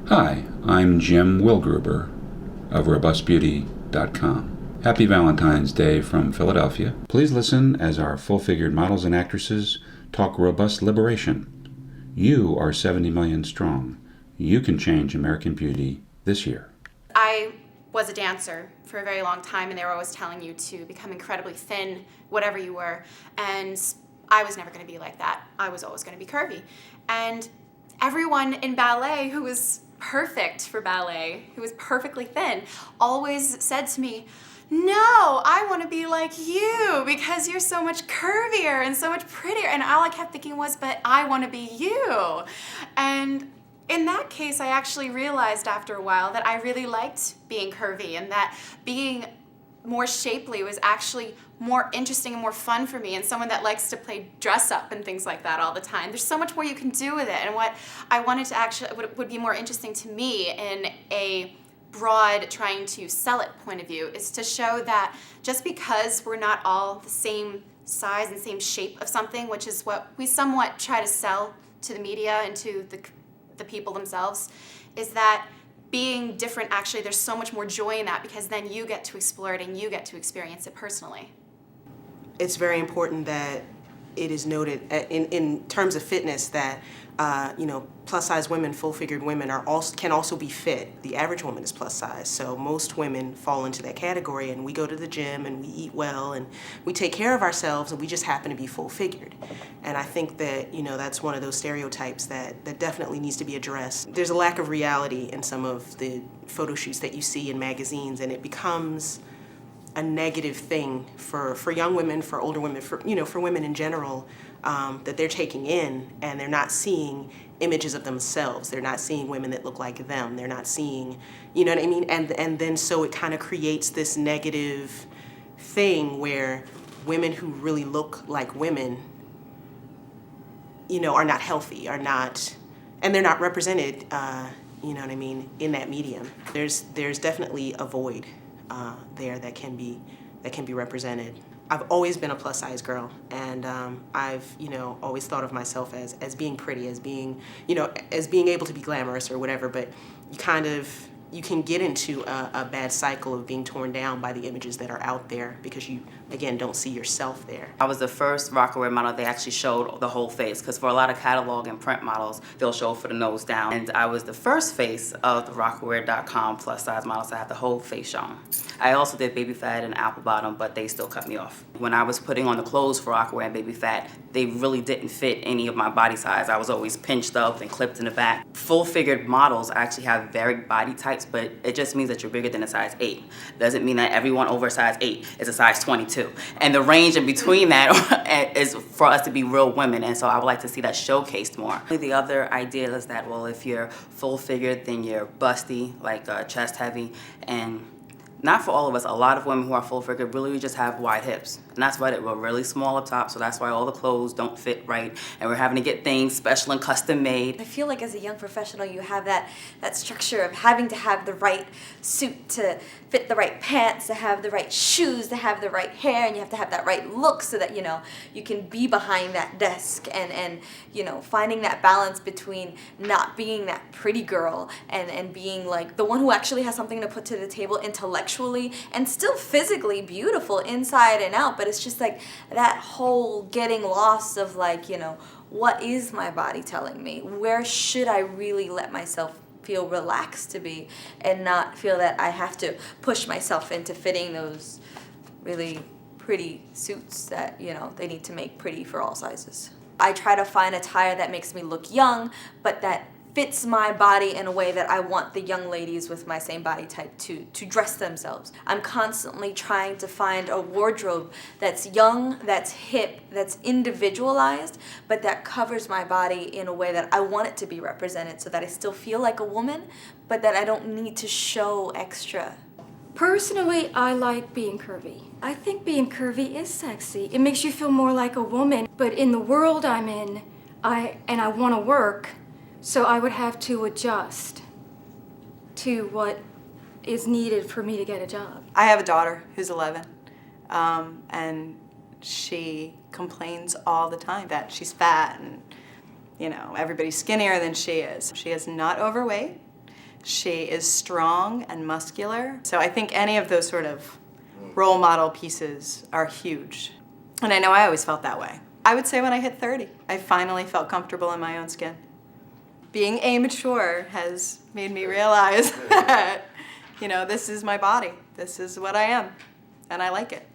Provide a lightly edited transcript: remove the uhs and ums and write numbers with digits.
Hi, I'm Jim Wilgruber of RobustBeauty.com. Happy Valentine's Day from Philadelphia. Please listen as our full-figured models and actresses talk robust liberation. You are 70 million strong. You can change American beauty this year. I was a dancer for a very long time, and they were always telling you to become incredibly thin, whatever you were, and I was never going to be like that. I was always going to be curvy. And everyone in ballet who was perfect for ballet, who was perfectly thin, always said to me, "No, I want to be like you because you're so much curvier and so much prettier." And all I kept thinking was, but I want to be you. And in that case, I actually realized after a while that I really liked being curvy, and that being more shapely was actually more interesting and more fun for me, and someone that likes to play dress up and things like that all the time. There's so much more you can do with it, and what I wanted to actually, would be more interesting to me in a broad trying to sell it point of view, is to show that just because we're not all the same size and same shape of something, which is what we somewhat try to sell to the media and to the people themselves, is that being different, actually, there's so much more joy in that, because then you get to explore it and you get to experience it personally. It's very important that it is noted in terms of fitness that plus size women, full figured women can also be fit. The average woman is plus size, so most women fall into that category, and we go to the gym and we eat well and we take care of ourselves, and we just happen to be full figured. And I think that that's one of those stereotypes that definitely needs to be addressed. There's a lack of reality in some of the photo shoots that you see in magazines, and it becomes a negative thing for young women, for older women, for women in general, that they're taking in, and they're not seeing images of themselves. They're not seeing women that look like them. They're not seeing, you know what I mean? And then so it kind of creates this negative thing where women who really look like women, are not healthy, and they're not represented, in that medium. There's definitely a void there that can be represented. I've always been a plus size girl, and I've always thought of myself as being pretty, as being able to be glamorous or whatever. But you can get into a bad cycle of being torn down by the images that are out there, because you again don't see yourself there. I was the first Rocawear model they actually showed the whole face, because for a lot of catalog and print models, they'll show for the nose down. And I was the first face of the Rocawear.com plus size models to have the whole face shown. I also did Baby Phat and Apple Bottom, but they still cut me off. When I was putting on the clothes for Rocawear and Baby Phat, they really didn't fit any of my body size. I was always pinched up and clipped in the back. Full-figured models actually have varied body types, but it just means that you're bigger than a size 8. Doesn't mean that everyone over a size 8 is a size 22. And the range in between that is for us to be real women, and so I would like to see that showcased more. The other idea is that, well, if you're full-figured, then you're busty, like chest heavy, and not for all of us. A lot of women who are full-figured really just have wide hips. And that's why we're really small up top, so that's why all the clothes don't fit right. And we're having to get things special and custom made. I feel like as a young professional, you have that structure of having to have the right suit to fit the right pants, to have the right shoes, to have the right hair, and you have to have that right look so that, you can be behind that desk and finding that balance between not being that pretty girl and being like the one who actually has something to put to the table intellectually and still physically beautiful inside and out. But it's just like that whole getting lost of what is my body telling me? Where should I really let myself feel relaxed to be and not feel that I have to push myself into fitting those really pretty suits that, they need to make pretty for all sizes. I try to find attire that makes me look young, but that fits my body in a way that I want the young ladies with my same body type to dress themselves. I'm constantly trying to find a wardrobe that's young, that's hip, that's individualized, but that covers my body in a way that I want it to be represented so that I still feel like a woman, but that I don't need to show extra. Personally, I like being curvy. I think being curvy is sexy. It makes you feel more like a woman, but in the world I'm in, I want to work, so I would have to adjust to what is needed for me to get a job. I have a daughter who's 11, and she complains all the time that she's fat and, everybody's skinnier than she is. She is not overweight. She is strong and muscular. So I think any of those sort of role model pieces are huge. And I know I always felt that way. I would say when I hit 30, I finally felt comfortable in my own skin. Being immature has made me realize that, this is my body. This is what I am. And I like it.